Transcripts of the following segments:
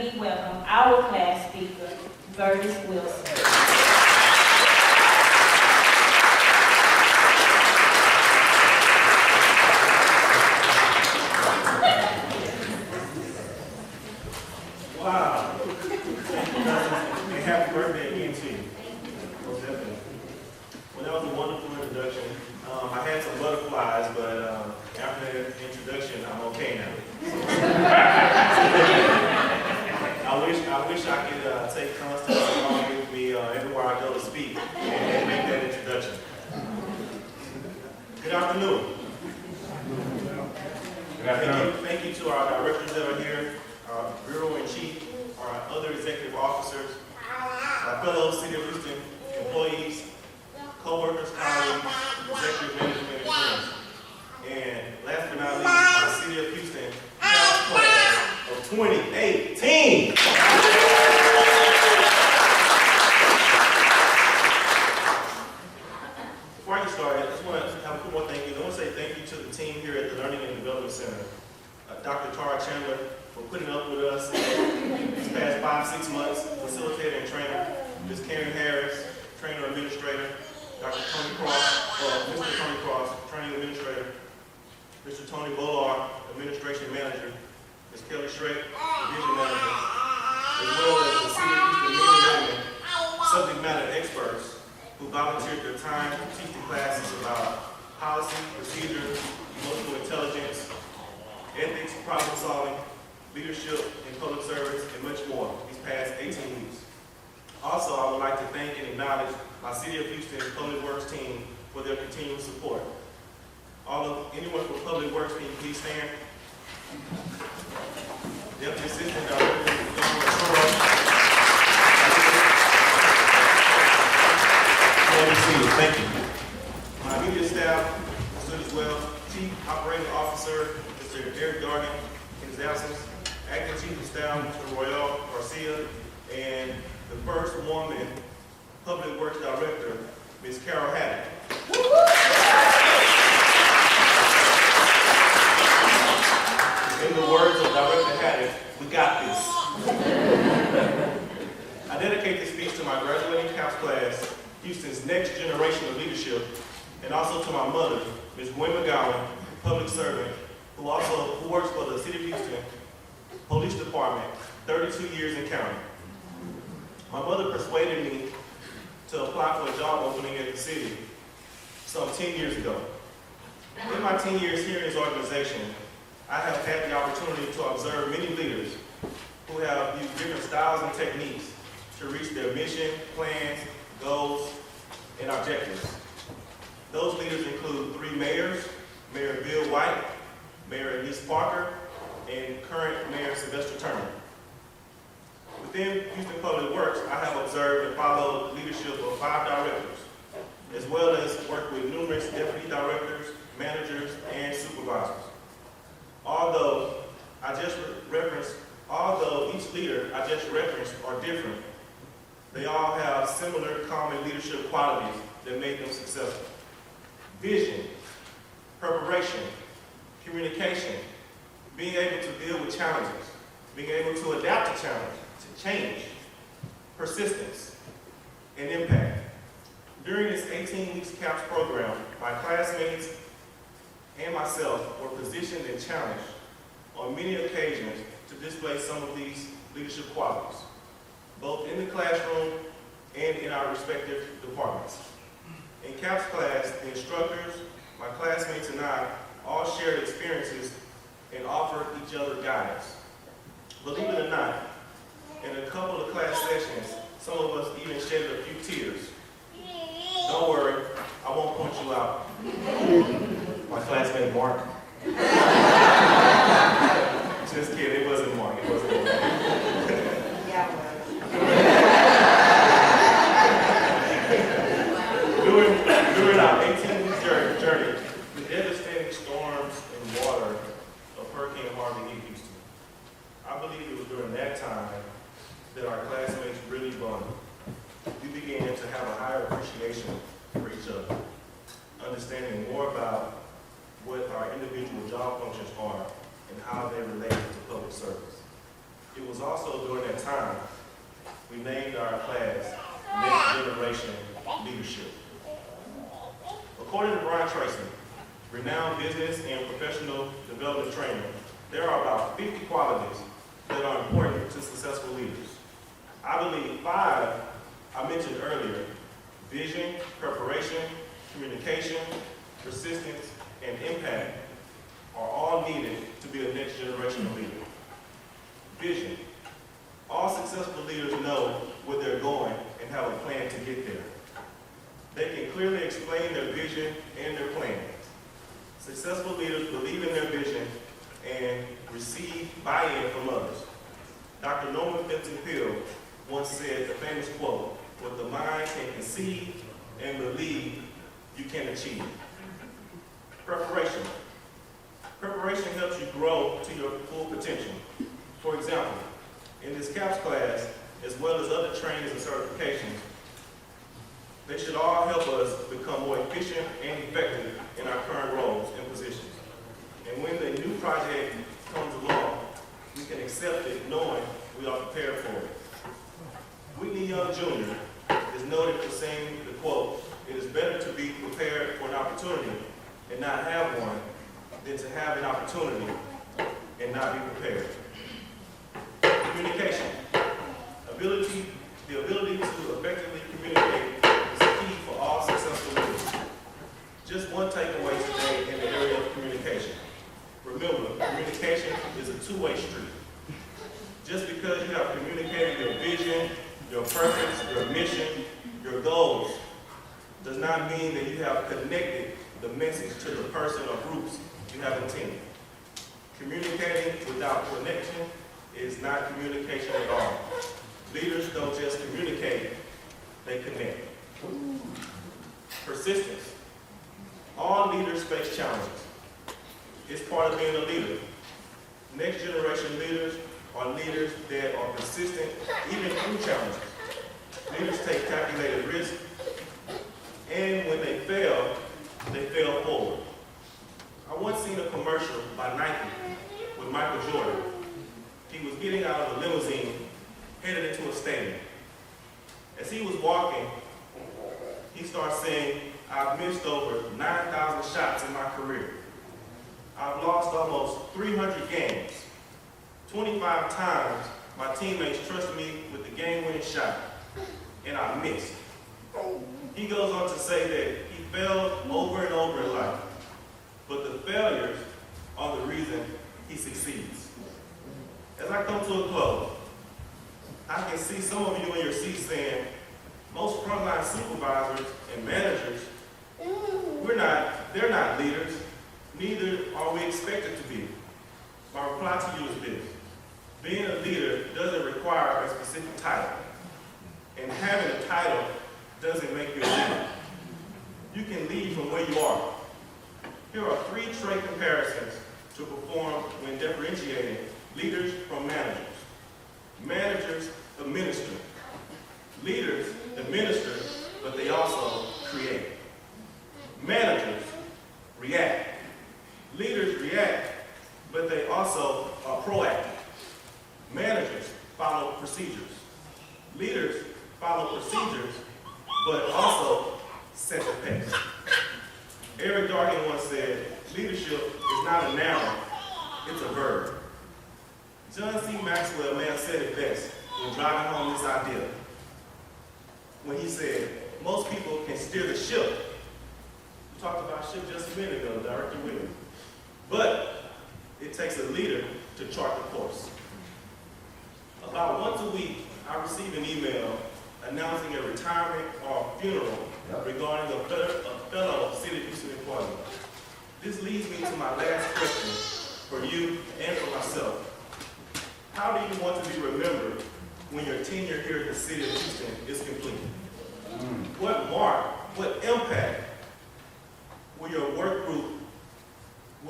me welcome our class speaker, Verdis Wilson. Wow. And happy birthday again to you. Most definitely. Well, that was a wonderful introduction. I had some butterflies, but after the introduction, I'm okay now. I wish I could take Constance along with me everywhere I go to speak and make that introduction. Good afternoon. Good afternoon. Thank you to our directors that are here, our bureau in chief, our other executive officers, our fellow City of Houston employees, co-workers, colleagues, executive management, and friends. And last but not least, our City of Houston class of 2018. Before I get started, I just want to have a quick more thank you. I want to say thank you to the team here at the Learning and Development Center. Dr. Tara Chandler for putting up with us these past 5-6 months, facilitator and trainer. Ms. Karen Harris, trainer administrator. Dr. Tony Cross, Mr. Tony Cross, training administrator. Mr. Tony Bolar, administration manager. Ms. Kelly Shrek, division manager. As well as the City of Houston men and women, subject matter experts who volunteered their time to teach the classes about policy, procedure, emotional intelligence, ethics, problem solving, leadership in public service, and much more these past 18 weeks. Also, I would like to thank and acknowledge my City of Houston Public Works team for their continued support. Anyone from Public Works, can you please stand? Deputy Assistant Director, thank you. My immediate staff stood as well. Chief Operating Officer, Mr. Eric Dargan, in his absence. Acting Chief of Staff, Mr. Royale Garcia, and the first woman Public Works Director, Ms. Carol Haddock. In the words of Director Haddock, we got this. I dedicate this speech to my graduating CAPS class, Houston's next generation of leadership, and also to my mother, Ms. Gwen McGowan, public servant, who works for the City of Houston Police Department, 32 years in counting. My mother persuaded me to apply for a job opening at the city some 10 years ago. In my 10 years here in this organization, I have had the opportunity to observe many leaders who have used different styles and techniques to reach their mission, plans, goals, and objectives. Those leaders include 3 mayors, Mayor Bill White, Mayor Elise Parker, and current Mayor Sylvester Turner. Within Houston Public Works, I have observed and followed the leadership of 5 directors, as well as worked with numerous deputy directors, managers, and supervisors. Although each leader I just referenced are different, they all have similar common leadership qualities that make them successful. Vision, preparation, communication, being able to deal with challenges, being able to adapt to challenge, to change, persistence, and impact. During this 18 weeks CAPS program, my classmates and myself were positioned and challenged on many occasions to display some of these leadership qualities, both in the classroom and in our respective departments. In CAPS class, the instructors, my classmates, and I all shared experiences and offered each other guidance. Believe it or not, in a couple of class sessions, some of us even shed a few tears. Don't worry, I won't point you out. My classmate Mark. Just kidding, it wasn't Mark, it wasn't Mark. During our 18-week journey, the devastating storms and water of Hurricane Harvey hit Houston. I believe it was during that time that our classmates really bonded. We began to have a higher appreciation for each other, understanding more about what our individual job functions are and how they relate to public service. It was also during that time we named our class Next Generation Leadership. According to Brian Tracy, renowned business and professional development trainer, there are about 50 qualities that are important to successful leaders. I believe 5 I mentioned earlier: vision, preparation, communication, persistence, and impact are all needed to be a next generation leader. Vision. All successful leaders know where they're going and have a plan to get there. They can clearly explain their vision and their plans. Successful leaders believe in their vision and receive buy-in from others. Dr. Norman Vincent Peale once said the famous quote, "What the mind can conceive and believe, you can achieve." Preparation. Preparation helps you grow to your full potential. For example, in this CAPS class, as well as other trainings and certifications, they should all help us become more efficient and effective in our current roles and positions. And when the new project comes along, we can accept it knowing we are prepared for it. Whitney Young Jr. is noted for saying the quote, "It is better to be prepared for an opportunity and not have one than to have an opportunity and not be prepared." Communication. The ability to effectively communicate is key for all successful leaders. Just one takeaway today in the area of communication. Remember, communication is a two-way street. Just because you have communicated your vision, your purpose, your mission, your goals, does not mean that you have connected the message to the person or groups you have intended. Communicating without connection is not communication at all. Leaders don't just communicate, they connect. Persistence. All leaders face challenges. It's part of being a leader. Next generation leaders are leaders that are persistent even through challenges. Leaders take calculated risks, and when they fail forward. I once seen a commercial by Nike with Michael Jordan. He was getting out of the limousine, headed into a stadium. As he was walking, he started saying, "I've missed over 9,000 shots in my career. I've lost almost 300 games. 25 times my teammates trusted me with the game-winning shot, and I missed." He goes on to say that he failed over and over in life, but the failures are the reason he succeeds. As I come to a close, I can see some of you in your seats saying, "Most frontline supervisors and managers, they're not leaders, neither are we expected to be." My reply to you is this: being a leader doesn't require a specific title, and having a title doesn't make you a leader. You can lead from where you are. Here are 3 trait comparisons to perform when differentiating leaders from managers. Managers administer. Leaders administer, but they also create. Managers react. Leaders react, but they also are proactive. Managers follow procedures. Leaders follow procedures, but also set the pace. Eric Dargan once said, "Leadership is not a noun, it's a verb." John C. Maxwell may have said it best when driving home this idea, when he said, "Most people can steer the ship." We talked about ship just a minute ago, Director Williams. But it takes a leader to chart the course. About once a week, I receive an email announcing a retirement or a funeral regarding a fellow City of Houston employee. This leads me to my last question for you and for myself. How do you want to be remembered when your tenure here at the City of Houston is complete? What mark, what impact will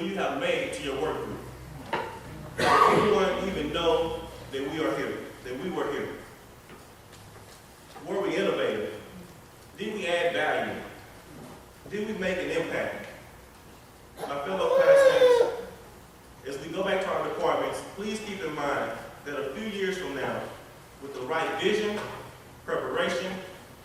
you have made to your work group? Does anyone even know that we are here, that we were here? Were we innovative? Did we add value? Did we make an impact? My fellow classmates, as we go back to our departments, please keep in mind that a few years from now, with the right vision, preparation,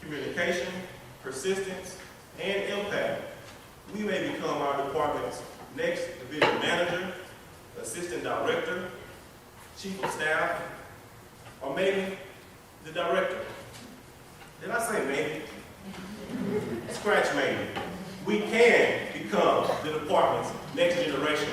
communication, persistence, and impact, we may become our department's next division manager, assistant director, chief of staff, or maybe the director. Did I say maybe? Scratch maybe. We can become the department's next generation